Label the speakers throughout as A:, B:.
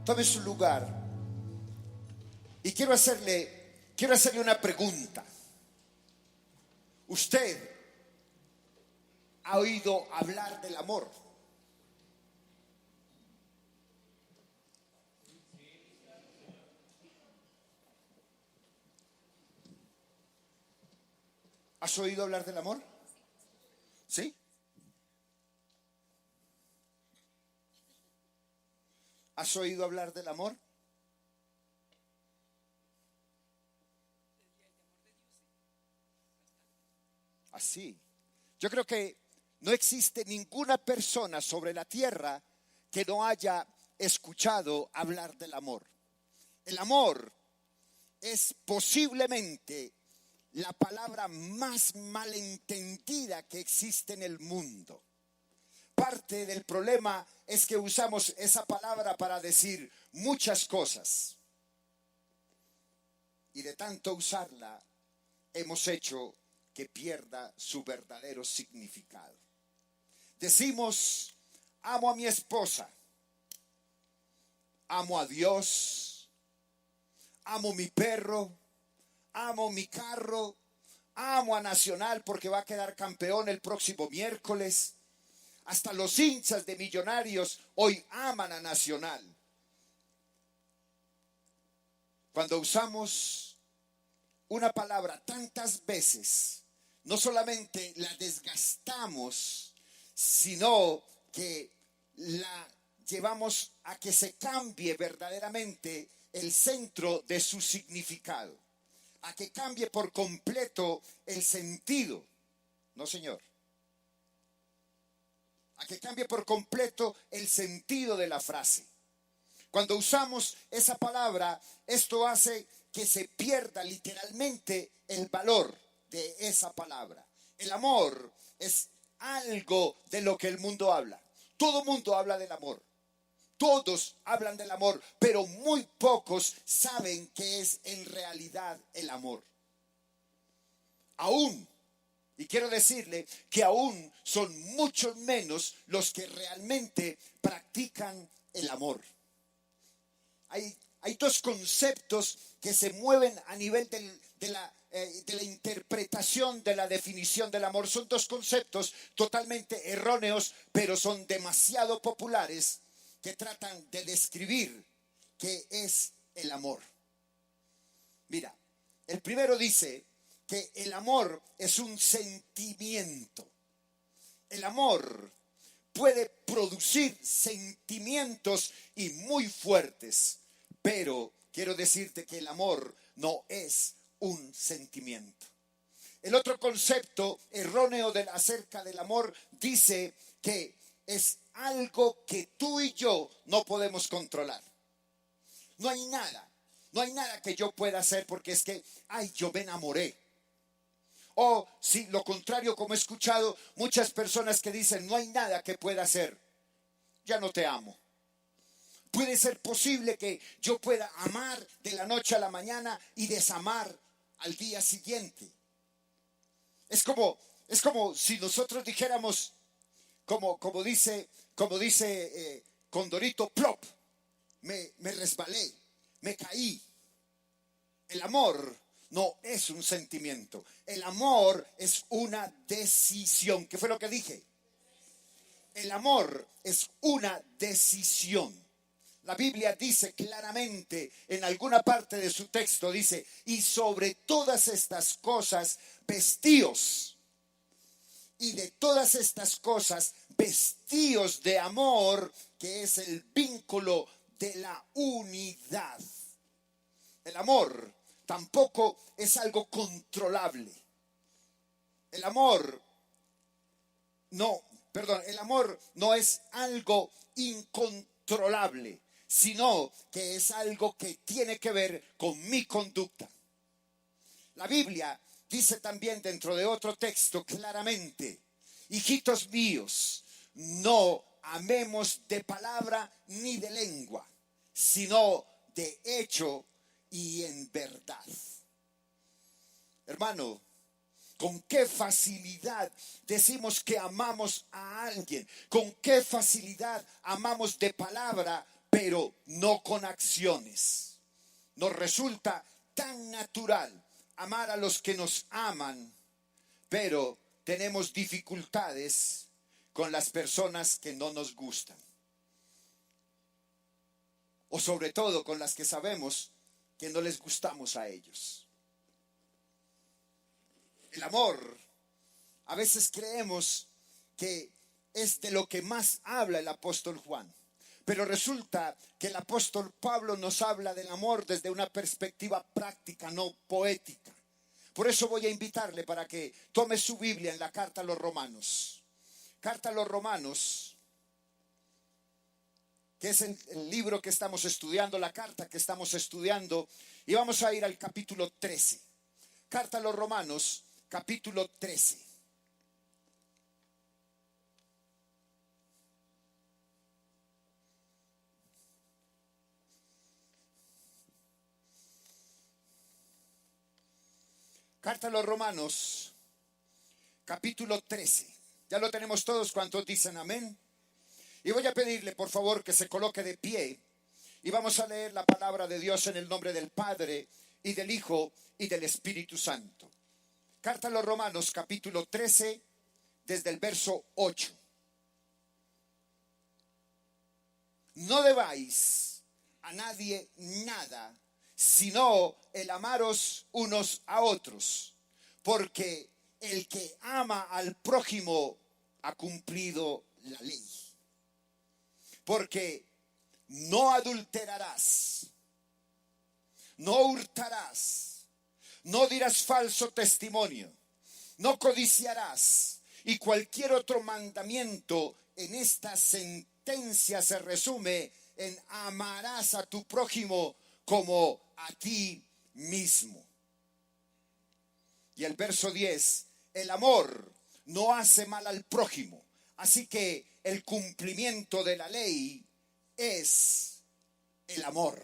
A: Tome su lugar y quiero hacerle una pregunta. ¿Usted ha oído hablar del amor? ¿Has oído hablar del amor? ¿Sí? ¿Has oído hablar del amor? Así. Yo creo que no existe ninguna persona sobre la tierra que no haya escuchado hablar del amor. El amor es posiblemente la palabra más malentendida que existe en el mundo. Parte del problema es que usamos esa palabra para decir muchas cosas. Y de tanto usarla, hemos hecho que pierda su verdadero significado. Decimos, amo a mi esposa, amo a Dios, amo mi perro, amo mi carro, amo a Nacional porque va a quedar campeón el próximo miércoles. Hasta los hinchas de Millonarios hoy aman a Nacional. Cuando usamos una palabra tantas veces, no solamente la desgastamos, sino que la llevamos a que se cambie verdaderamente el centro de su significado, a que cambie por completo el sentido. No, señor. A que cambie por completo el sentido de la frase. Cuando usamos esa palabra, esto hace que se pierda literalmente el valor de esa palabra. El amor es algo de lo que el mundo habla. Todo mundo habla del amor. Todos hablan del amor, pero muy pocos saben qué es en realidad el amor. Aún, y quiero decirle que aún son muchos menos los que realmente practican el amor. Hay dos conceptos que se mueven a nivel de la interpretación de la definición del amor. Son dos conceptos totalmente erróneos, pero son demasiado populares, que tratan de describir qué es el amor. Mira, el primero dice que el amor es un sentimiento. El amor puede producir sentimientos y muy fuertes, pero quiero decirte que el amor no es un sentimiento. El otro concepto erróneo acerca del amor dice que es algo que tú y yo no podemos controlar. No hay nada que yo pueda hacer porque es que, yo me enamoré. O si lo contrario, como he escuchado muchas personas que dicen, no hay nada que pueda hacer, ya no te amo. Puede ser posible que yo pueda amar de la noche a la mañana y desamar al día siguiente. Es como si nosotros dijéramos, como dice Condorito, plop, me resbalé, me caí. El amor no es un sentimiento. El amor es una decisión. ¿Qué fue lo que dije? El amor es una decisión. La Biblia dice claramente en alguna parte de su texto, dice, y sobre todas estas cosas vestíos. Y de todas estas cosas vestíos de amor, que es el vínculo de la unidad. El amor tampoco es algo controlable. El amor no es algo incontrolable, sino que es algo que tiene que ver con mi conducta. La Biblia dice también dentro de otro texto claramente, hijitos míos, no amemos de palabra ni de lengua, sino de hecho y en verdad. Hermano, con qué facilidad decimos que amamos a alguien, con qué facilidad amamos de palabra, pero no con acciones. Nos resulta tan natural amar a los que nos aman, pero tenemos dificultades con las personas que no nos gustan. O sobre todo con las que sabemos que no les gustamos a ellos. El amor, a veces creemos que es de lo que más habla el apóstol Juan. Pero resulta que el apóstol Pablo nos habla del amor desde una perspectiva práctica, no poética. Por eso voy a invitarle para que tome su Biblia en la carta a los Romanos. Carta a los Romanos, que es el libro que estamos estudiando, la carta que estamos estudiando. Y vamos a ir al capítulo 13. Carta a los Romanos, capítulo 13. Carta a los Romanos, capítulo 13. Ya lo tenemos todos. ¿Cuántos dicen amén? Y voy a pedirle, por favor, que se coloque de pie. Y vamos a leer la palabra de Dios en el nombre del Padre, y del Hijo, y del Espíritu Santo. Carta a los Romanos, capítulo 13, desde el verso 8. No debáis a nadie nada, sino el amaros unos a otros, porque el que ama al prójimo ha cumplido la ley. Porque no adulterarás, no hurtarás, no dirás falso testimonio, no codiciarás, y cualquier otro mandamiento en esta sentencia se resume en amarás a tu prójimo como a ti mismo. Y el verso 10, el amor no hace mal al prójimo, así que el cumplimiento de la ley es el amor.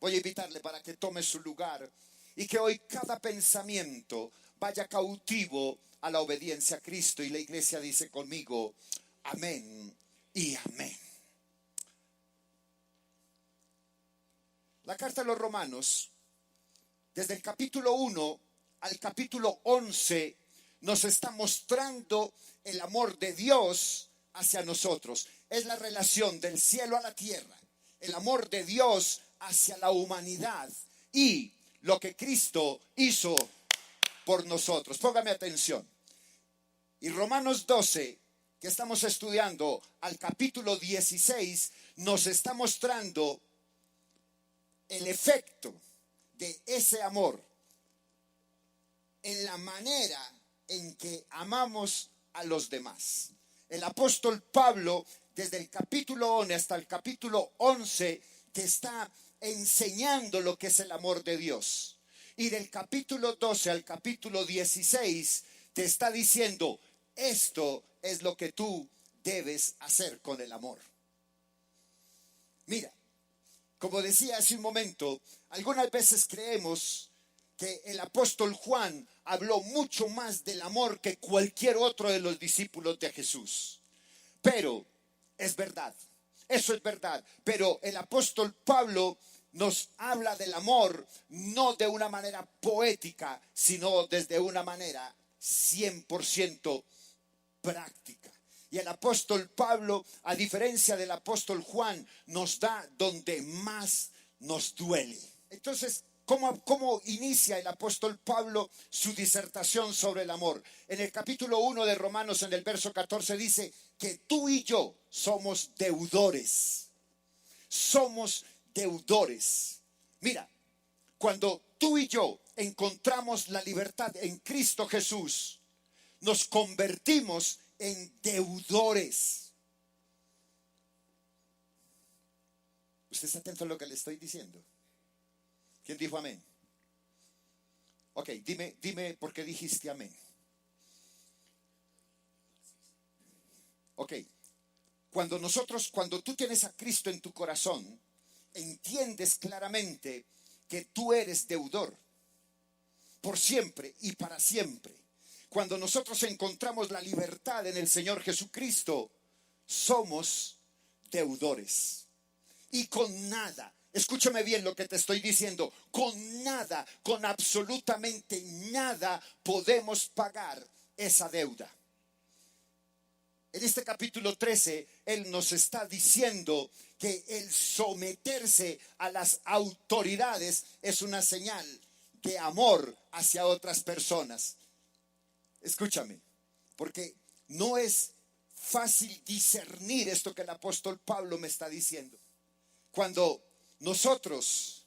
A: Voy a invitarle para que tome su lugar y que hoy cada pensamiento vaya cautivo a la obediencia a Cristo. Y la iglesia dice conmigo, amén y amén. La carta a los Romanos, desde el capítulo 1 al capítulo 11, nos está mostrando el amor de Dios hacia nosotros. Es la relación del cielo a la tierra, el amor de Dios hacia la humanidad y lo que Cristo hizo por nosotros. Póngame atención. Y Romanos 12, que estamos estudiando, al capítulo 16, nos está mostrando el efecto de ese amor en la manera en que amamos a los demás. El apóstol Pablo, desde el capítulo 1 hasta el capítulo 11, te está enseñando lo que es el amor de Dios. Y del capítulo 12 al capítulo 16 te está diciendo, esto es lo que tú debes hacer con el amor. Mira, como decía hace un momento, algunas veces creemos que el apóstol Juan habló mucho más del amor que cualquier otro de los discípulos de Jesús. Pero es verdad, eso es verdad. Pero el apóstol Pablo nos habla del amor no de una manera poética, sino desde una manera 100% práctica. Y el apóstol Pablo, a diferencia del apóstol Juan, nos da donde más nos duele. Entonces, ¿cómo inicia el apóstol Pablo su disertación sobre el amor? En el capítulo 1 de Romanos, en el verso 14, dice que tú y yo somos deudores. Somos deudores. Mira, cuando tú y yo encontramos la libertad en Cristo Jesús, nos convertimos en deudores. ¿Usted está atento a lo que le estoy diciendo? ¿Quién dijo amén? Ok, dime por qué dijiste amén. Ok, cuando tú tienes a Cristo en tu corazón, entiendes claramente que tú eres deudor por siempre y para siempre. Cuando nosotros encontramos la libertad en el Señor Jesucristo, somos deudores. y con nada. Escúchame bien lo que te estoy diciendo. Con nada, con absolutamente nada podemos pagar esa deuda. En este capítulo 13, Él nos está diciendo que el someterse a las autoridades es una señal de amor hacia otras personas. Escúchame, porque no es fácil discernir esto que el apóstol Pablo me está diciendo. Cuando nosotros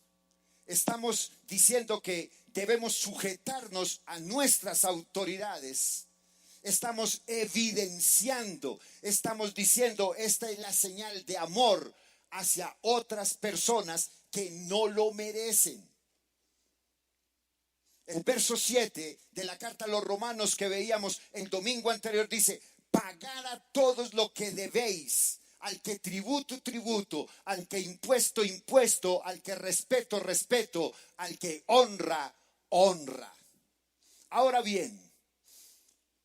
A: estamos diciendo que debemos sujetarnos a nuestras autoridades, estamos evidenciando, estamos diciendo, esta es la señal de amor hacia otras personas que no lo merecen. El verso 7 de la carta a los Romanos que veíamos el domingo anterior dice: pagad a todos lo que debéis, al que tributo, tributo, al que impuesto, impuesto, al que respeto, respeto, al que honra, honra. Ahora bien,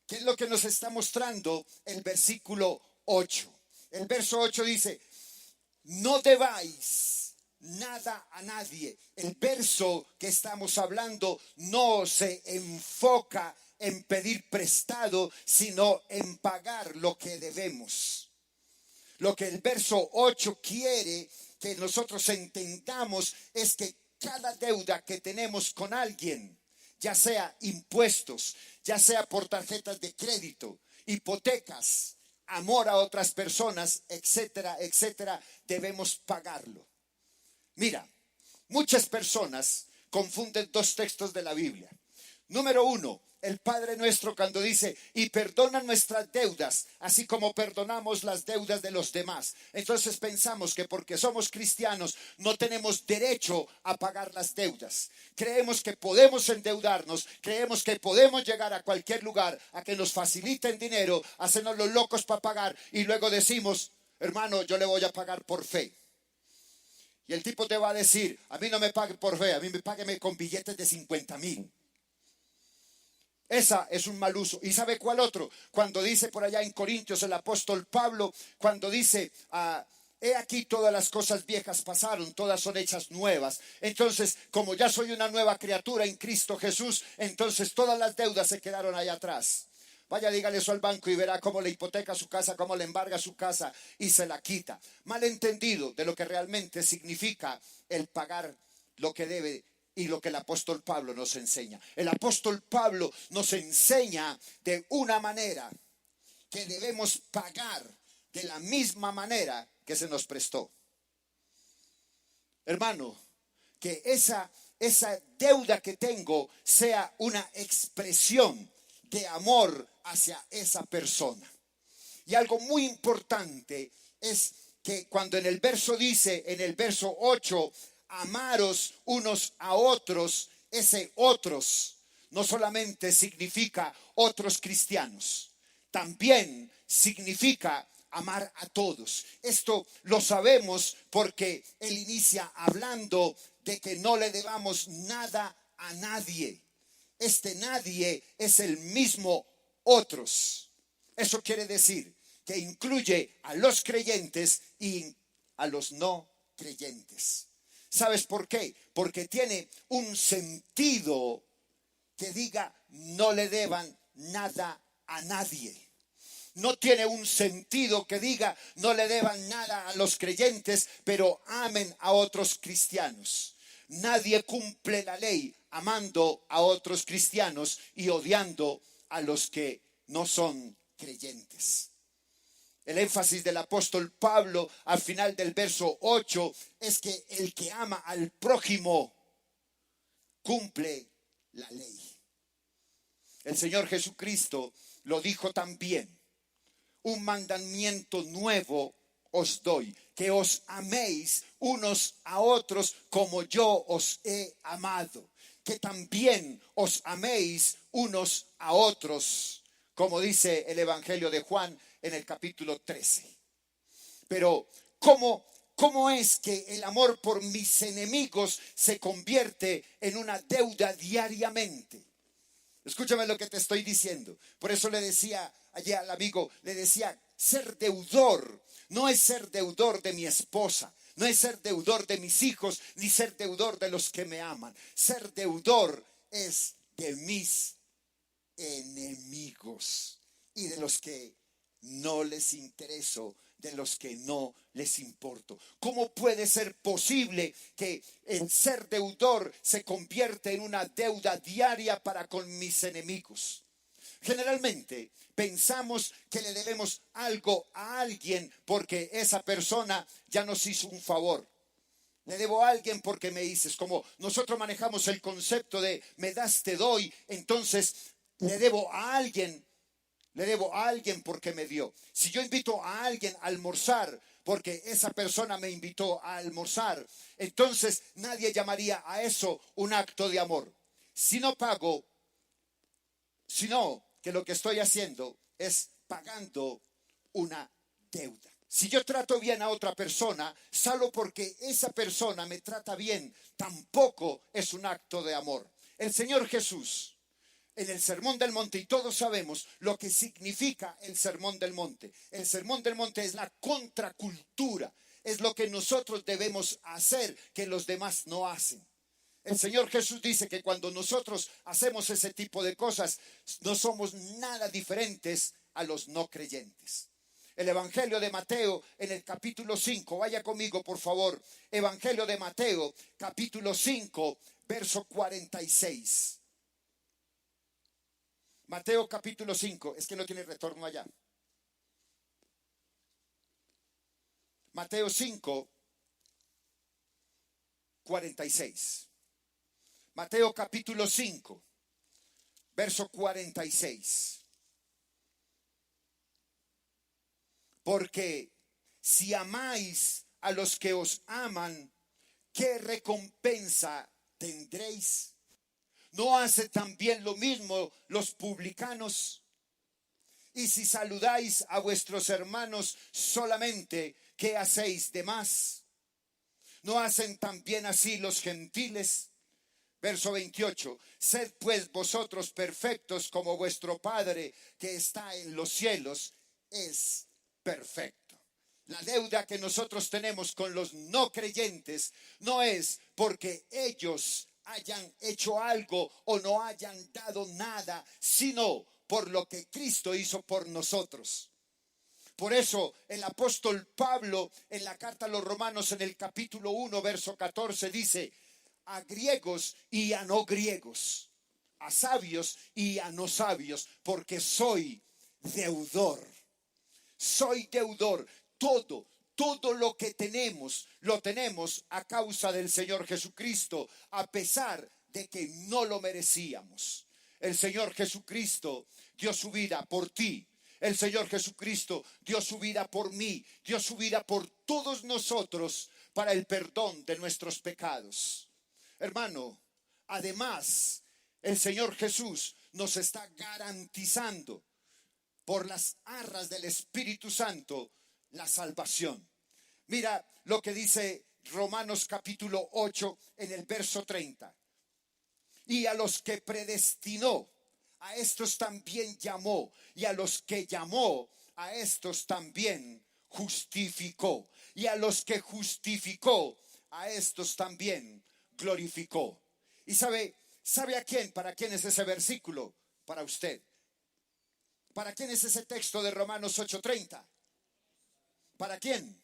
A: ¿qué es lo que nos está mostrando el versículo 8? El verso 8 dice: no debáis nada a nadie. El verso que estamos hablando no se enfoca en pedir prestado, sino en pagar lo que debemos. Lo que el verso 8 quiere que nosotros entendamos es que cada deuda que tenemos con alguien, ya sea impuestos, ya sea por tarjetas de crédito, hipotecas, amor a otras personas, etcétera, etcétera, debemos pagarlo. Mira, muchas personas confunden dos textos de la Biblia. Número 1, el Padre Nuestro cuando dice: y perdona nuestras deudas, así como perdonamos las deudas de los demás. Entonces pensamos que porque somos cristianos no tenemos derecho a pagar las deudas. Creemos que podemos endeudarnos, creemos que podemos llegar a cualquier lugar a que nos faciliten dinero, hacernos los locos para pagar, y luego decimos: hermano, yo le voy a pagar por fe. Y el tipo te va a decir: a mí no me pague por fe, a mí me págueme con billetes de 50,000. Esa es un mal uso. ¿Y sabe cuál otro? Cuando dice por allá en Corintios el apóstol Pablo, cuando dice: he aquí todas las cosas viejas pasaron, todas son hechas nuevas. Entonces, como ya soy una nueva criatura en Cristo Jesús, entonces todas las deudas se quedaron allá atrás. Vaya, dígale eso al banco y verá cómo le hipoteca su casa, cómo le embarga su casa y se la quita. Malentendido de lo que realmente significa el pagar lo que debe y lo que el apóstol Pablo nos enseña. El apóstol Pablo nos enseña de una manera que debemos pagar de la misma manera que se nos prestó. Hermano, que esa deuda que tengo sea una expresión de amor hacia esa persona. Y algo muy importante es que cuando en el verso dice, en el verso 8, amaros unos a otros, ese otros no solamente significa otros cristianos, también significa amar a todos. Esto lo sabemos porque él inicia hablando de que no le debamos nada a nadie. Este nadie es el mismo otros. Eso quiere decir que incluye a los creyentes y a los no creyentes. ¿Sabes por qué? Porque tiene un sentido que diga: no le deban nada a nadie. No tiene un sentido que diga: no le deban nada a los creyentes, pero amen a otros cristianos. Nadie cumple la ley amando a otros cristianos y odiando a los que no son creyentes. El énfasis del apóstol Pablo al final del verso 8 es que el que ama al prójimo cumple la ley. El Señor Jesucristo lo dijo también: un mandamiento nuevo os doy, que os améis unos a otros como yo os he amado, que también os améis unos a otros, como dice el Evangelio de Juan en el capítulo 13. Pero ¿cómo es que el amor por mis enemigos se convierte en una deuda diariamente? Escúchame lo que te estoy diciendo. Por eso le decía allá al amigo, le decía: ser deudor no es ser deudor de mi esposa, No es ser deudor de mis hijos, ni ser deudor de los que me aman. Ser deudor es de mis enemigos y de los que no les intereso, de los que no les importo. ¿Cómo puede ser posible que el ser deudor se convierte en una deuda diaria para con mis enemigos? Generalmente pensamos que le debemos algo a alguien porque esa persona ya nos hizo un favor. Le debo a alguien porque me dices, como nosotros manejamos el concepto de me das, te doy, entonces le debo a alguien porque me dio. Si yo invito a alguien a almorzar porque esa persona me invitó a almorzar, entonces nadie llamaría a eso un acto de amor. Si no pago, sino que lo que estoy haciendo es pagando una deuda. Si yo trato bien a otra persona, solo porque esa persona me trata bien, tampoco es un acto de amor. El Señor Jesús, en el Sermón del Monte, y todos sabemos lo que significa el Sermón del Monte. El Sermón del Monte es la contracultura, es lo que nosotros debemos hacer que los demás no hacen. El Señor Jesús dice que cuando nosotros hacemos ese tipo de cosas, no somos nada diferentes a los no creyentes. El Evangelio de Mateo en el capítulo 5, vaya conmigo por favor, Evangelio de Mateo, capítulo 5, verso 46. Mateo capítulo 5, es que no tiene retorno allá. Mateo 5, 46. Mateo capítulo 5, verso 46. Porque si amáis a los que os aman, ¿qué recompensa tendréis? ¿No hace también lo mismo los publicanos? Y si saludáis a vuestros hermanos solamente, ¿qué hacéis de más? ¿No hacen también así los gentiles? Verso 28, sed pues vosotros perfectos como vuestro Padre que está en los cielos es perfecto. La deuda que nosotros tenemos con los no creyentes no es porque ellos hayan hecho algo o no hayan dado nada, sino por lo que Cristo hizo por nosotros. Por eso el apóstol Pablo en la carta a los Romanos en el capítulo 1, verso 14 dice, a griegos y a no griegos, a sabios y a no sabios, porque soy deudor. Soy deudor. Todo lo que tenemos, lo tenemos a causa del Señor Jesucristo, a pesar de que no lo merecíamos. El Señor Jesucristo dio su vida por ti. El Señor Jesucristo dio su vida por mí, dio su vida por todos nosotros para el perdón de nuestros pecados. Hermano, además, el Señor Jesús nos está garantizando por las arras del Espíritu Santo la salvación. Mira lo que dice Romanos capítulo 8 en el verso 30. Y a los que predestinó, a estos también llamó, y a los que llamó, a estos también justificó, y a los que justificó, a estos también glorificó. ¿Y sabe a quién? ¿Para quién es ese versículo? Para usted. ¿Para quién es ese texto de Romanos 8:30? ¿Para quién?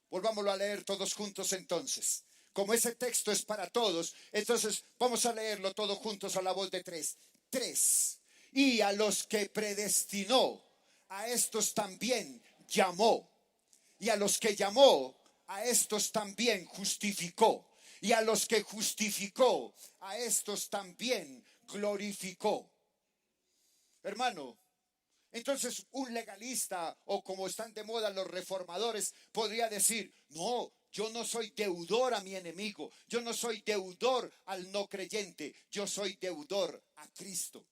A: Volvámoslo a leer todos juntos entonces. Como ese texto es para todos, entonces vamos a leerlo todos juntos a la voz de tres. 3. Y a los que predestinó, a estos también llamó. Y a los que llamó, a estos también justificó. Y a los que justificó, a estos también glorificó. Hermano, entonces un legalista o como están de moda los reformadores podría decir, no, yo no soy deudor a mi enemigo, yo no soy deudor al no creyente, yo soy deudor a Cristo,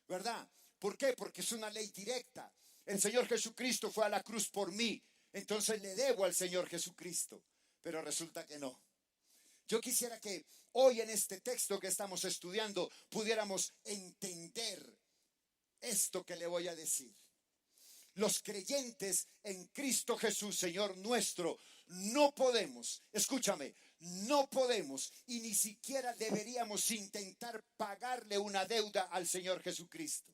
A: ¿verdad? ¿Por qué? Porque es una ley directa. El Señor Jesucristo fue a la cruz por mí, entonces le debo al Señor Jesucristo, pero resulta que no. Yo quisiera que hoy en este texto que estamos estudiando pudiéramos entender esto que le voy a decir. Los creyentes en Cristo Jesús, Señor nuestro, no podemos, escúchame, no podemos y ni siquiera deberíamos intentar pagarle una deuda al Señor Jesucristo.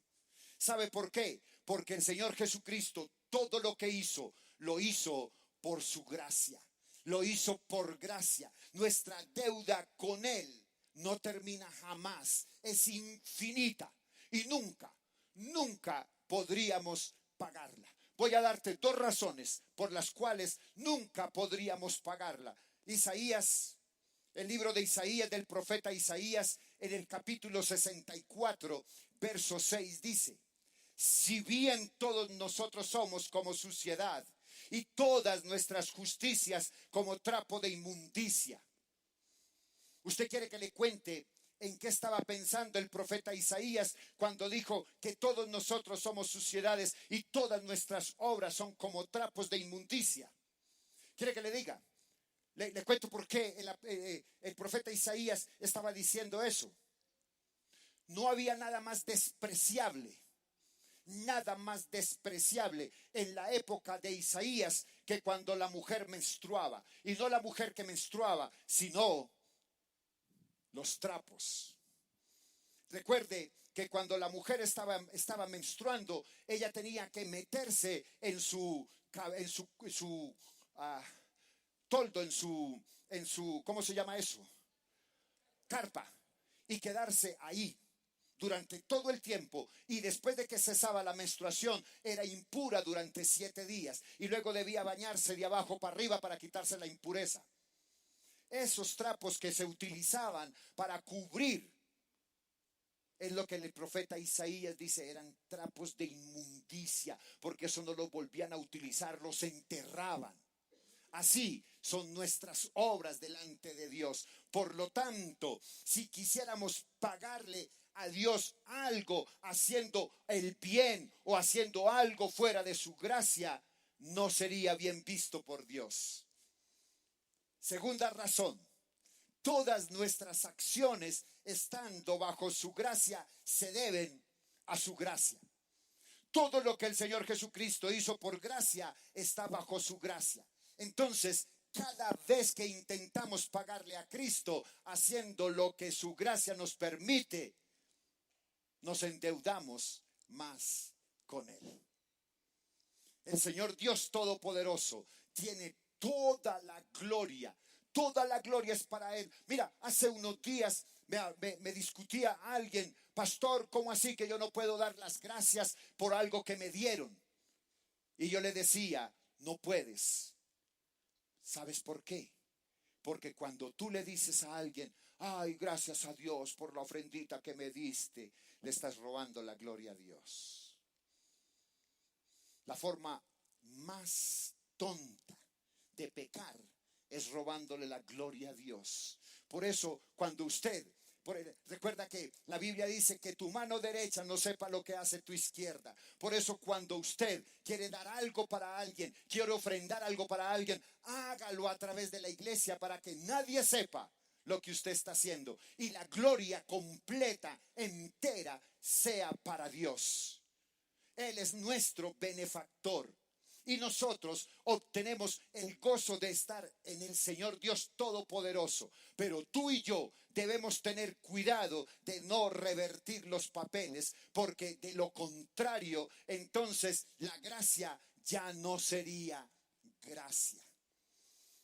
A: ¿Sabe por qué? Porque el Señor Jesucristo todo lo que hizo, lo hizo por su gracia. Lo hizo por gracia. Nuestra deuda con Él no termina jamás. Es infinita y nunca podríamos pagarla. Voy a darte dos razones por las cuales nunca podríamos pagarla. Isaías, el libro de Isaías, del profeta Isaías, en el capítulo 64, verso 6 dice: si bien todos nosotros somos como suciedad y todas nuestras justicias como trapo de inmundicia. ¿Usted quiere que le cuente en qué estaba pensando el profeta Isaías cuando dijo que todos nosotros somos suciedades y todas nuestras obras son como trapos de inmundicia? ¿Quiere que le diga? Le cuento por qué el profeta Isaías estaba diciendo eso. No había nada más despreciable en la época de Isaías que cuando la mujer menstruaba. Y no la mujer que menstruaba, sino los trapos. Recuerde que cuando la mujer estaba menstruando, ella tenía que meterse en su toldo, en su, ¿cómo se llama eso? Carpa, y quedarse ahí durante todo el tiempo, y después de que cesaba la menstruación era impura durante 7 días y luego debía bañarse de abajo para arriba para quitarse la impureza. Esos trapos que se utilizaban para cubrir, es lo que el profeta Isaías dice, eran trapos de inmundicia, porque eso no los volvían a utilizar, los enterraban. Así son nuestras obras delante de Dios. Por lo tanto, si quisiéramos pagarle a Dios algo haciendo el bien o haciendo algo fuera de su gracia, no sería bien visto por Dios. Segunda razón, todas nuestras acciones estando bajo su gracia se deben a su gracia. Todo lo que el Señor Jesucristo hizo por gracia está bajo su gracia. Entonces, cada vez que intentamos pagarle a Cristo haciendo lo que su gracia nos permite, nos endeudamos más con Él. El Señor Dios Todopoderoso tiene toda la gloria. Toda la gloria es para Él. Mira, hace unos días me discutía alguien: pastor, ¿cómo así que yo no puedo dar las gracias por algo que me dieron? Y yo le decía: no puedes. ¿Sabes por qué? Porque cuando tú le dices a alguien: ay, gracias a Dios por la ofrendita que me diste, le estás robando la gloria a Dios. La forma más tonta de pecar es robándole la gloria a Dios. Por eso, cuando usted, recuerda que la Biblia dice que tu mano derecha no sepa lo que hace tu izquierda. Por eso, cuando usted quiere dar algo para alguien, quiere ofrendar algo para alguien, hágalo a través de la iglesia para que nadie sepa lo que usted está haciendo y la gloria completa, entera, sea para Dios. Él es nuestro benefactor. Y nosotros obtenemos el gozo de estar en el Señor Dios Todopoderoso. Pero tú y yo debemos tener cuidado de no revertir los papeles, porque de lo contrario, entonces la gracia ya no sería gracia.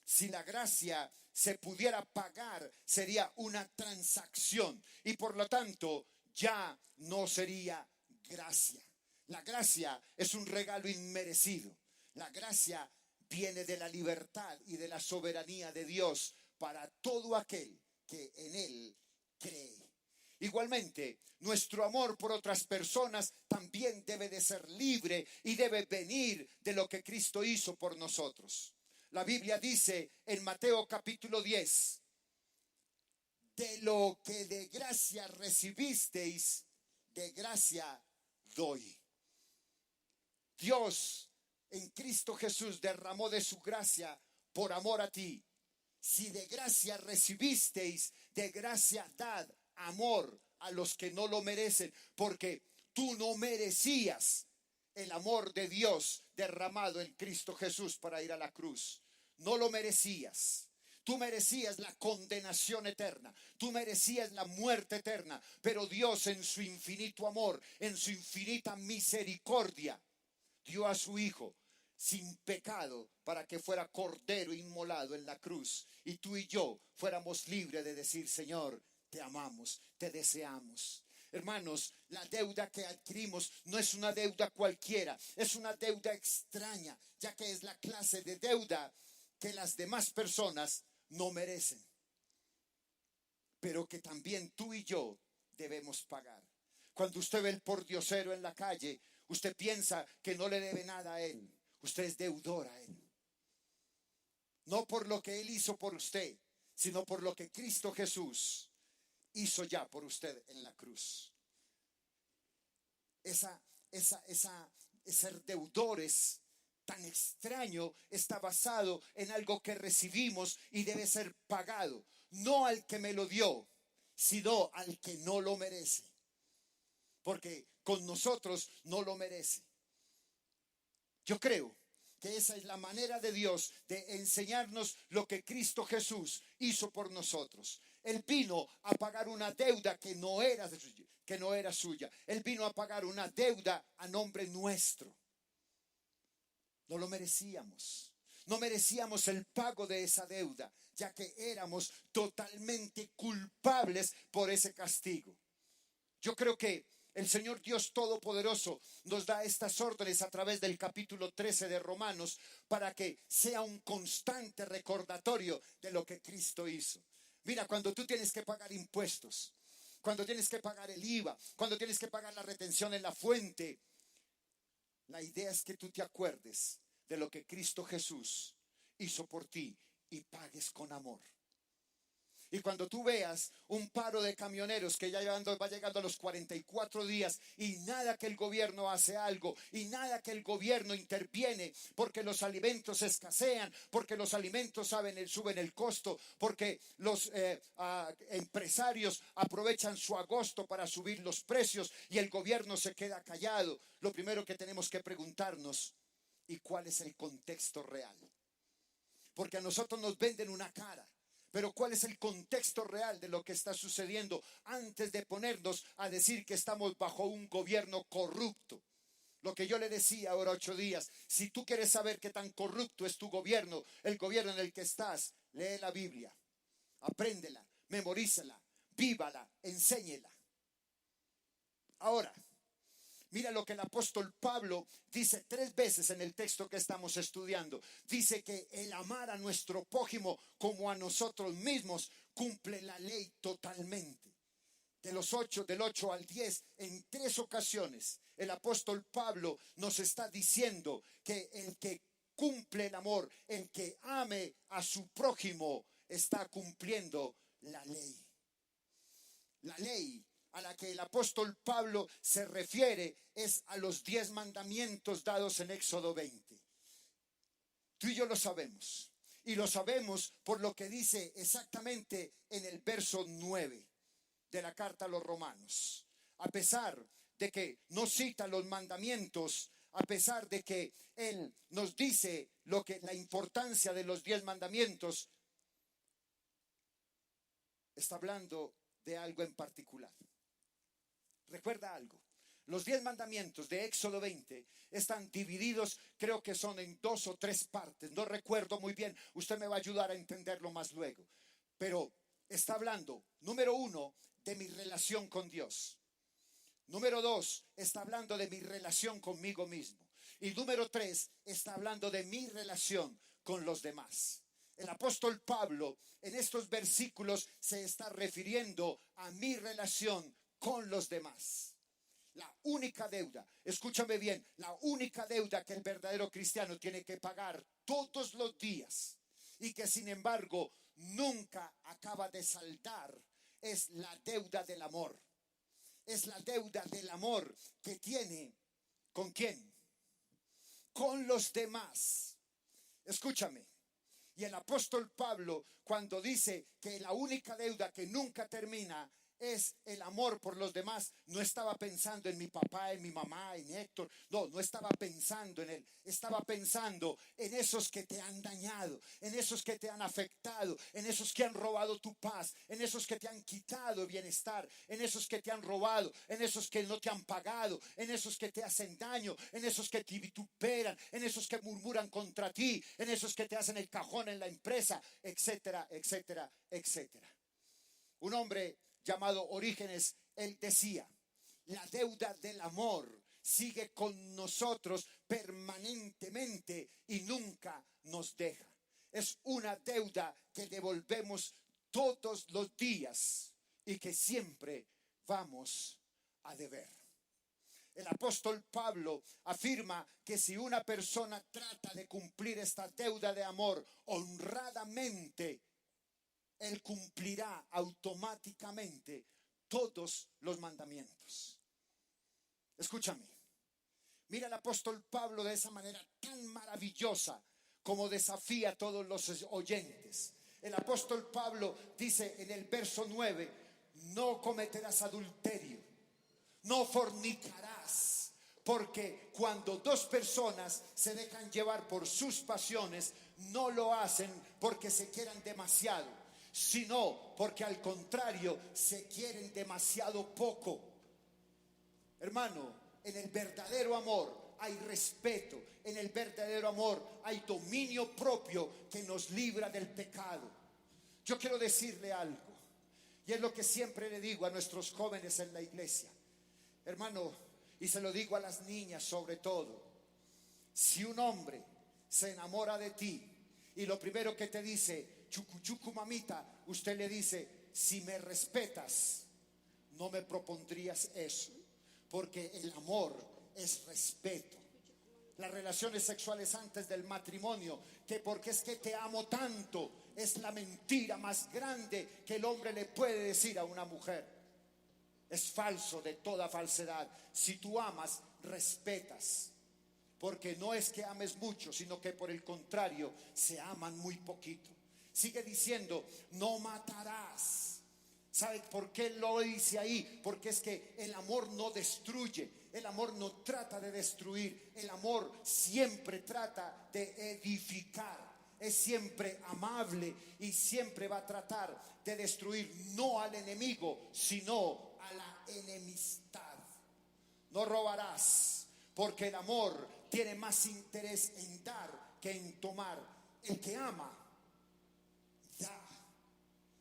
A: Si la gracia se pudiera pagar, sería una transacción y por lo tanto ya no sería gracia. La gracia es un regalo inmerecido. La gracia viene de la libertad y de la soberanía de Dios para todo aquel que en Él cree. Igualmente, nuestro amor por otras personas también debe de ser libre y debe venir de lo que Cristo hizo por nosotros. La Biblia dice en Mateo capítulo 10, de lo que de gracia recibisteis, de gracia doy. Dios en Cristo Jesús derramó de su gracia por amor a ti. Si de gracia recibisteis, de gracia dad amor a los que no lo merecen, porque tú no merecías el amor de Dios derramado en Cristo Jesús para ir a la cruz. no lo merecías. Tú merecías la condenación eterna, tú merecías la muerte eterna, pero Dios en su infinito amor, en su infinita misericordia, dio a su Hijo sin pecado para que fuera cordero inmolado en la cruz y tú y yo fuéramos libres de decir: Señor, te amamos, te deseamos. Hermanos, la deuda que adquirimos no es una deuda cualquiera, es una deuda extraña, ya que es la clase de deuda que las demás personas no merecen, pero que también tú y yo debemos pagar. Cuando usted ve el pordiosero en la calle, usted piensa que no le debe nada a él. Usted es deudor a él. No por lo que él hizo por usted, sino por lo que Cristo Jesús hizo ya por usted en la cruz. Ser deudores tan extraño está basado en algo que recibimos y debe ser pagado, no al que me lo dio, sino al que no lo merece, porque con nosotros no lo merece. Yo creo que esa es la manera de Dios de enseñarnos lo que Cristo Jesús hizo por nosotros. Él vino a pagar una deuda que no era suya. Él vino a pagar una deuda a nombre nuestro. No lo merecíamos. No merecíamos el pago de esa deuda, ya que éramos totalmente culpables por ese castigo. Yo creo que el Señor Dios Todopoderoso nos da estas órdenes a través del capítulo 13 de Romanos para que sea un constante recordatorio de lo que Cristo hizo. Mira, cuando tú tienes que pagar impuestos, cuando tienes que pagar el IVA, cuando tienes que pagar la retención en la fuente, la idea es que tú te acuerdes de lo que Cristo Jesús hizo por ti y pagues con amor. Y cuando tú veas un paro de camioneros que ya va llegando a los 44 días y nada que el gobierno hace algo y nada que el gobierno interviene porque los alimentos escasean, porque los alimentos suben el costo, porque los empresarios aprovechan su agosto para subir los precios y el gobierno se queda callado, lo primero que tenemos que preguntarnos: ¿y cuál es el contexto real? Porque a nosotros nos venden una cara. Pero ¿cuál es el contexto real de lo que está sucediendo antes de ponernos a decir que estamos bajo un gobierno corrupto? Lo que yo le decía ahora 8 días, si tú quieres saber qué tan corrupto es tu gobierno, el gobierno en el que estás, lee la Biblia, apréndela, memorízala, vívala, enséñela. Ahora, mira lo que el apóstol Pablo dice 3 veces en el texto que estamos estudiando. Dice que el amar a nuestro prójimo como a nosotros mismos cumple la ley totalmente. Del 8 al 10, en 3 ocasiones, el apóstol Pablo nos está diciendo que el que cumple el amor, el que ame a su prójimo, está cumpliendo la ley. La ley a la que el apóstol Pablo se refiere es a los 10 mandamientos dados en Éxodo 20. Tú y yo lo sabemos. Y lo sabemos por lo que dice exactamente en el verso 9 de la carta a los Romanos. A pesar de que no cita los mandamientos, a pesar de que él nos dice la importancia de los 10 mandamientos, está hablando de algo en particular. Recuerda algo, los 10 mandamientos de Éxodo 20 están divididos, creo que son en 2 o 3 partes, no recuerdo muy bien, usted me va a ayudar a entenderlo más luego, pero está hablando, número 1, de mi relación con Dios. Número 2, está hablando de mi relación conmigo mismo. Y número 3, está hablando de mi relación con los demás. El apóstol Pablo en estos versículos se está refiriendo a mi relación con los demás. La única deuda, escúchame bien, la única deuda que el verdadero cristiano tiene que pagar todos los días y que sin embargo nunca acaba de saldar es la deuda del amor. Es la deuda del amor que tiene ¿con quién? Con los demás. Escúchame. Y el apóstol Pablo, cuando dice que la única deuda que nunca termina es el amor por los demás. No estaba pensando en mi papá, en mi mamá, en Héctor. No estaba pensando en él. Estaba pensando en esos que te han dañado, en esos que te han afectado, en esos que han robado tu paz, en esos que te han quitado bienestar, en esos que te han robado, en esos que no te han pagado, en esos que te hacen daño, en esos que te vituperan, en esos que murmuran contra ti, en esos que te hacen el cajón en la empresa, etcétera, etcétera, etcétera. Un hombre llamado Orígenes, él decía: la deuda del amor sigue con nosotros permanentemente y nunca nos deja. Es una deuda que devolvemos todos los días y que siempre vamos a deber. El apóstol Pablo afirma que si una persona trata de cumplir esta deuda de amor honradamente, él cumplirá automáticamente todos los mandamientos. Escúchame, mira el apóstol Pablo de esa manera tan maravillosa como desafía a todos los oyentes. El apóstol Pablo dice en el verso 9: no cometerás adulterio, no fornicarás, porque cuando dos personas se dejan llevar por sus pasiones, no lo hacen porque se quieran demasiado, sino porque al contrario se quieren demasiado poco. Hermano, en el verdadero amor hay respeto, en el verdadero amor hay dominio propio que nos libra del pecado. Yo quiero decirle algo, y es lo que siempre le digo a nuestros jóvenes en la iglesia, hermano, y se lo digo a las niñas sobre todo: si un hombre se enamora de ti y lo primero que te dice, chucu chucu mamita, usted le dice: si me respetas, no me propondrías eso, porque el amor es respeto. Las relaciones sexuales antes del matrimonio, que porque es que te amo tanto, es la mentira más grande que el hombre le puede decir a una mujer. Es falso de toda falsedad. Si tú amas, respetas, porque no es que ames mucho, sino que por el contrario se aman muy poquito. Sigue diciendo: no matarás. ¿Sabe por qué lo dice ahí? Porque es que el amor no destruye, el amor no trata de destruir, el amor siempre trata de edificar. Es siempre amable y siempre va a tratar de destruir, no al enemigo, sino a la enemistad. No robarás, porque el amor tiene más interés en dar que en tomar. El que ama, da,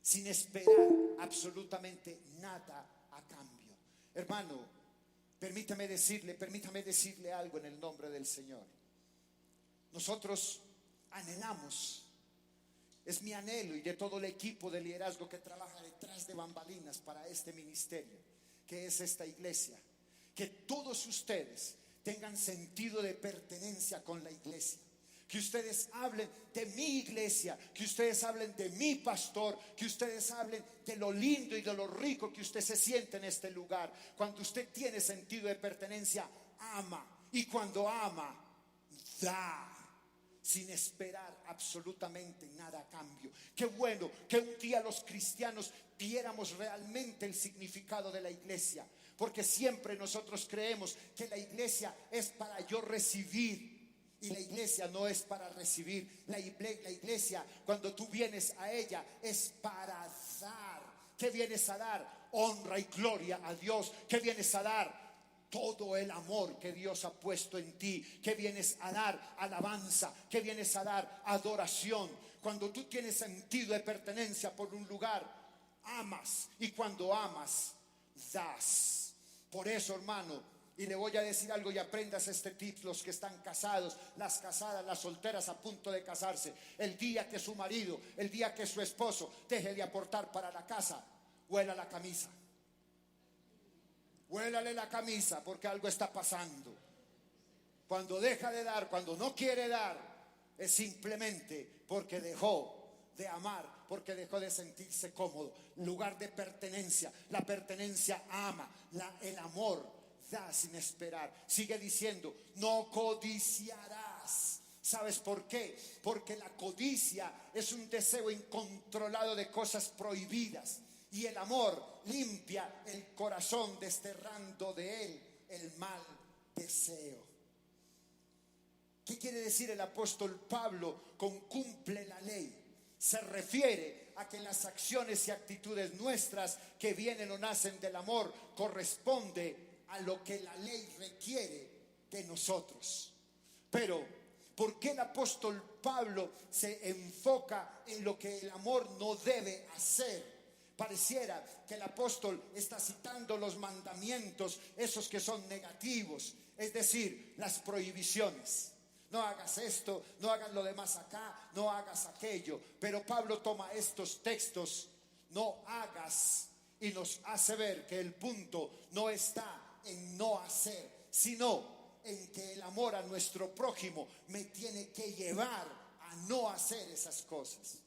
A: sin esperar absolutamente nada a cambio. Hermano, permítame decirle algo en el nombre del Señor. Nosotros anhelamos, es mi anhelo y de todo el equipo de liderazgo que trabaja detrás de bambalinas para este ministerio, que es esta iglesia, que todos ustedes tengan sentido de pertenencia con la iglesia. Que ustedes hablen de mi iglesia, que ustedes hablen de mi pastor, que ustedes hablen de lo lindo y de lo rico que usted se siente en este lugar. Cuando usted tiene sentido de pertenencia, ama. Y cuando ama, da, sin esperar absolutamente nada a cambio. Qué bueno que un día los cristianos viéramos realmente el significado de la iglesia, porque siempre nosotros creemos que la iglesia es para yo recibir. Y la iglesia no es para recibir. La iglesia, cuando tú vienes a ella, es para dar. ¿Qué vienes a dar? Honra y gloria a Dios. ¿Qué vienes a dar? Todo el amor que Dios ha puesto en ti. ¿Qué vienes a dar? Alabanza. ¿Qué vienes a dar? Adoración. Cuando tú tienes sentido de pertenencia por un lugar, amas. Y cuando amas, das. Por eso, hermano, y le voy a decir algo y aprendas este tip, los que están casados, las casadas, las solteras a punto de casarse. El día que su marido, el día que su esposo deje de aportar para la casa, huela la camisa. Huélale la camisa, porque algo está pasando. Cuando deja de dar, cuando no quiere dar, es simplemente porque dejó de amar, porque dejó de sentirse cómodo. Lugar de pertenencia. La pertenencia ama, el amor da sin esperar. Sigue diciendo: no codiciarás. ¿Sabes por qué? Porque la codicia es un deseo incontrolado de cosas prohibidas. Y el amor limpia el corazón, desterrando de él el mal deseo. ¿Qué quiere decir el apóstol Pablo con cumple la ley? Se refiere a que las acciones y actitudes nuestras que vienen o nacen del amor corresponde a lo que la ley requiere de nosotros. Pero, ¿por qué el apóstol Pablo se enfoca en lo que el amor no debe hacer? Pareciera que el apóstol está citando los mandamientos, esos que son negativos, es decir, las prohibiciones. No hagas esto, no hagas lo demás acá, no hagas aquello. Pero Pablo toma estos textos, no hagas, y nos hace ver que el punto no está en no hacer, sino en que el amor a nuestro prójimo me tiene que llevar a no hacer esas cosas.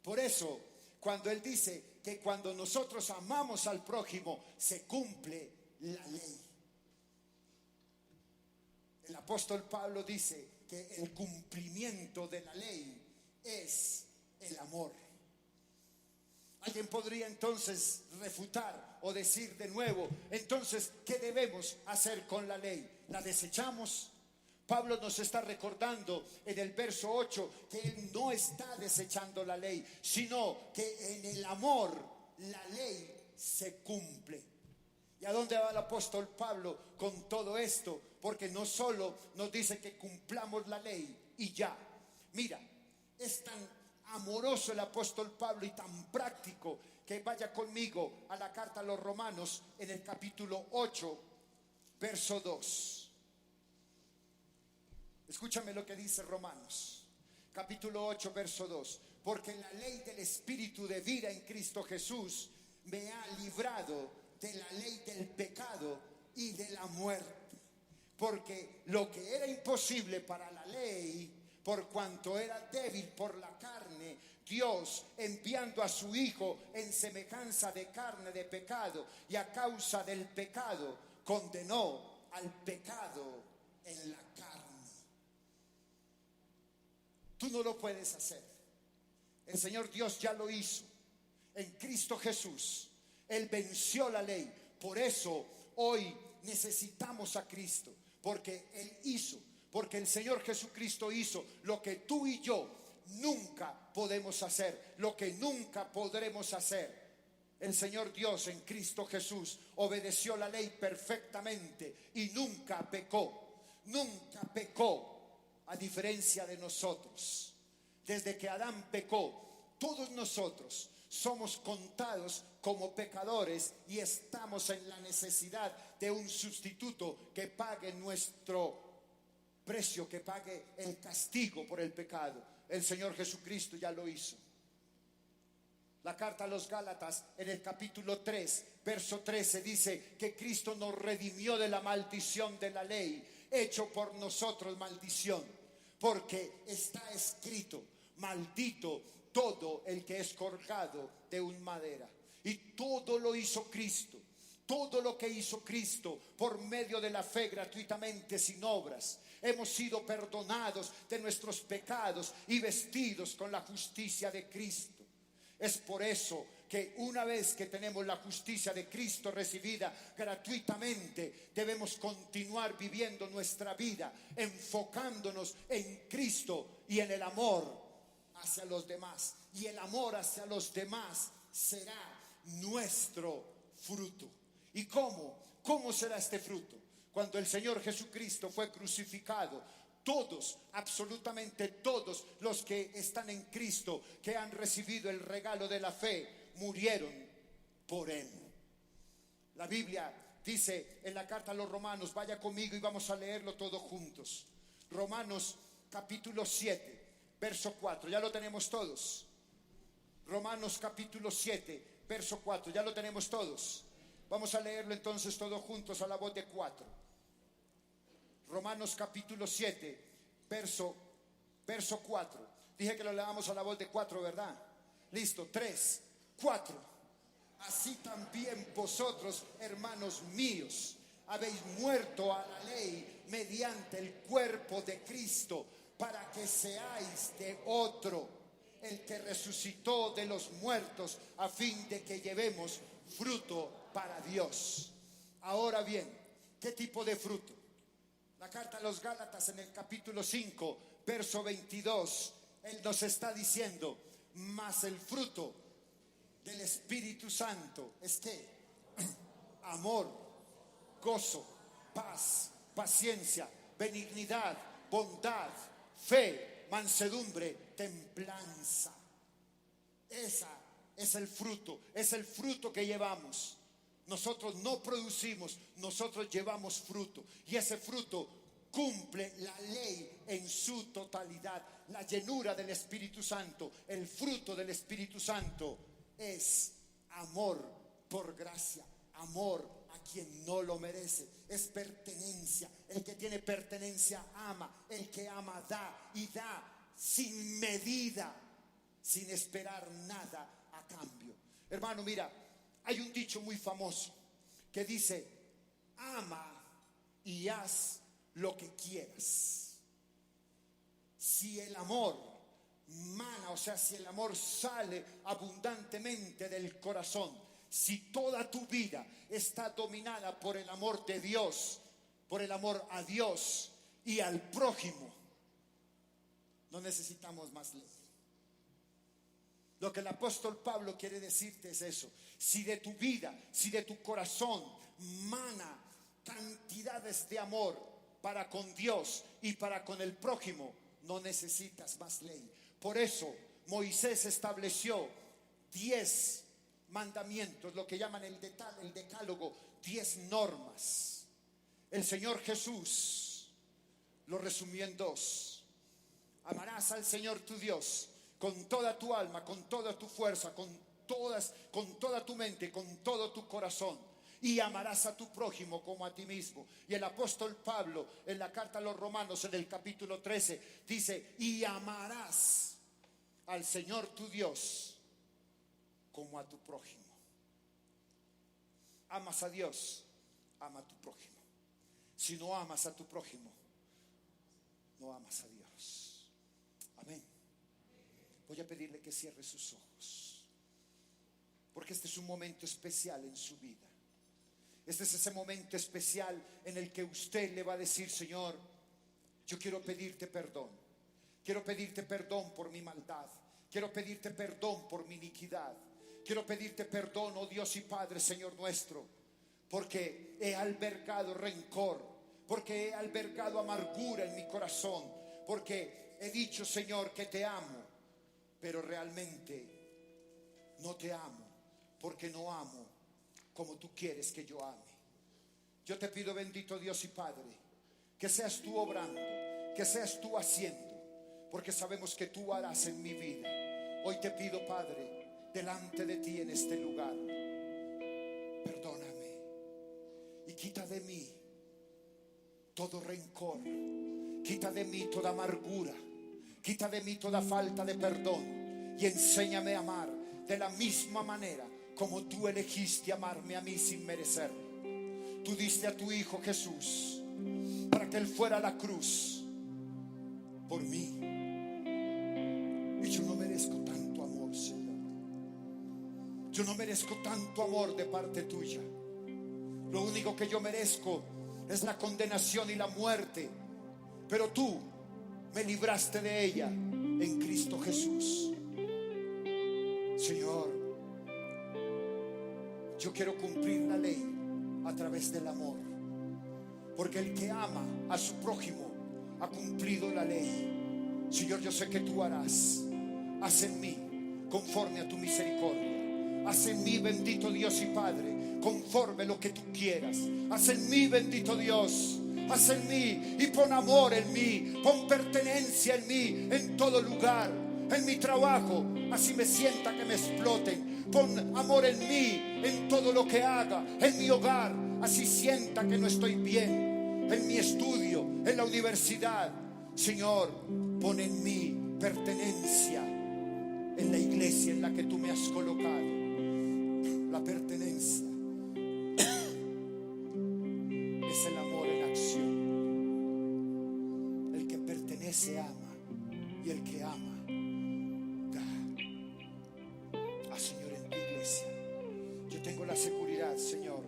A: Por eso, cuando él dice que cuando nosotros amamos al prójimo, se cumple la ley. El apóstol Pablo dice que el cumplimiento de la ley es el amor. Alguien podría entonces refutar o decir de nuevo, entonces, ¿qué debemos hacer con la ley? ¿La desechamos? Pablo nos está recordando en el verso 8 que él no está desechando la ley, sino que en el amor la ley se cumple. ¿Y a dónde va el apóstol Pablo con todo esto? Porque no solo nos dice que cumplamos la ley y ya. Mira, es tan amoroso el apóstol Pablo y tan práctico que vaya conmigo a la carta a los Romanos en el capítulo 8, verso 2. Escúchame lo que dice Romanos, capítulo 8, verso 2. Porque la ley del Espíritu de vida en Cristo Jesús me ha librado de la ley del pecado y de la muerte. Porque lo que era imposible para la ley, por cuanto era débil por la carne, Dios, enviando a su Hijo en semejanza de carne de pecado, y a causa del pecado, condenó al pecado en la carne. Tú no lo puedes hacer. El Señor Dios ya lo hizo en Cristo Jesús. Él venció la ley. Por eso hoy necesitamos a Cristo, porque Él hizo, porque el Señor Jesucristo hizo lo que tú y yo nunca podemos hacer, lo que nunca podremos hacer. El Señor Dios en Cristo Jesús obedeció la ley perfectamente y nunca pecó, a diferencia de nosotros. Desde que Adán pecó, todos nosotros somos contados como pecadores y estamos en la necesidad de un sustituto que pague nuestro precio, que pague el castigo por el pecado. El Señor Jesucristo ya lo hizo. La carta a los Gálatas en el capítulo 3, verso 13 dice que Cristo nos redimió de la maldición de la ley, hecho por nosotros maldición, porque está escrito: maldito todo el que es colgado de un madera. Y todo lo hizo Cristo. Todo lo que hizo Cristo por medio de la fe gratuitamente, sin obras. Hemos sido perdonados de nuestros pecados y vestidos con la justicia de Cristo. Es por eso que una vez que tenemos la justicia de Cristo recibida gratuitamente, debemos continuar viviendo nuestra vida enfocándonos en Cristo y en el amor hacia los demás. Y el amor hacia los demás será nuestro fruto. ¿Y cómo? ¿Cómo será este fruto? Cuando el Señor Jesucristo fue crucificado, todos, absolutamente todos los que están en Cristo, que han recibido el regalo de la fe, murieron por Él. La Biblia dice en la carta a los Romanos, vaya conmigo y vamos a leerlo todos juntos. Romanos capítulo 7, verso 4, ya lo tenemos todos. Romanos capítulo 7, verso 4, ya lo tenemos todos. Vamos a leerlo entonces todos juntos a la voz de 4. Romanos capítulo 7, verso 4. Dije que lo leamos a la voz de 4, ¿verdad? Listo, 3, 4. Así también vosotros, hermanos míos, habéis muerto a la ley mediante el cuerpo de Cristo, para que seáis de otro, el que resucitó de los muertos, a fin de que llevemos fruto para Dios. Ahora bien, ¿qué tipo de fruto? La carta a los Gálatas en el capítulo 5, verso 22, él nos está diciendo, mas el fruto del Espíritu Santo es que amor, gozo, paz, paciencia, benignidad, bondad, fe, mansedumbre, templanza. Esa es el fruto que llevamos. Nosotros no producimos, nosotros llevamos fruto. Y ese fruto cumple la ley en su totalidad. La llenura del Espíritu Santo, el fruto del Espíritu Santo es amor por gracia, amor a quien no lo merece, es pertenencia. El que tiene pertenencia ama, el que ama da y da sin medida, sin esperar nada a cambio. Hermano, mira, hay un dicho muy famoso que dice, ama y haz lo que quieras. Si el amor mana, o sea, si el amor sale abundantemente del corazón, si toda tu vida está dominada por el amor de Dios, por el amor a Dios y al prójimo, no necesitamos más ley. Lo que el apóstol Pablo quiere decirte es eso. Si de tu vida, si de tu corazón mana cantidades de amor para con Dios y para con el prójimo, no necesitas más ley. Por eso Moisés estableció 10 mandamientos, lo que llaman el decálogo, 10 normas. El Señor Jesús lo resumió en 2. Amarás al Señor tu Dios con toda tu alma, con toda tu fuerza, con toda tu mente, con todo tu corazón. Y amarás a tu prójimo como a ti mismo. Y el apóstol Pablo en la carta a los Romanos en el capítulo 13 dice, y amarás al Señor tu Dios como a tu prójimo. Amas a Dios, ama a tu prójimo. Si no amas a tu prójimo, no amas a Dios. Amén. Voy a pedirle que cierre sus ojos, porque este es un momento especial en su vida. Este es ese momento especial en el que usted le va a decir, Señor, yo quiero pedirte perdón. Quiero pedirte perdón por mi maldad. Quiero pedirte perdón por mi iniquidad. Quiero pedirte perdón, oh Dios y Padre, Señor nuestro, porque he albergado rencor, porque he albergado amargura en mi corazón, porque he dicho, Señor, que te amo, pero realmente no te amo, porque no amo como tú quieres que yo ame. Yo te pido, bendito Dios y Padre, que seas tú obrando, que seas tú haciendo, porque sabemos que tú harás en mi vida. Hoy te pido, Padre, delante de ti en este lugar, perdóname y quita de mí todo rencor, quita de mí toda amargura, quita de mí toda falta de perdón y enséñame a amar de la misma manera como tú elegiste amarme a mí sin merecer. Tú diste a tu Hijo Jesús para que Él fuera a la cruz por mí. Y yo no merezco tanto amor, Señor. Yo no merezco tanto amor de parte tuya. Lo único que yo merezco es la condenación y la muerte. Pero tú me libraste de ella en Cristo Jesús. Señor, yo quiero cumplir la ley a través del amor, porque el que ama a su prójimo ha cumplido la ley. Señor, yo sé que tú harás. Haz en mí conforme a tu misericordia. Haz en mí, bendito Dios y Padre, conforme lo que tú quieras. Haz en mí, bendito Dios. Haz en mí y pon amor en mí, pon pertenencia en mí, en todo lugar, en mi trabajo, así me sienta que me exploten. Pon amor en mí, en todo lo que haga, en mi hogar, así sienta que no estoy bien, en mi estudio, en la universidad. Señor, pon en mí pertenencia en la iglesia en la que tú me has colocado. La pertenencia es el amor en acción. El que pertenece ama, y el que ama da. Señor, en tu iglesia. Yo tengo la seguridad, Señor,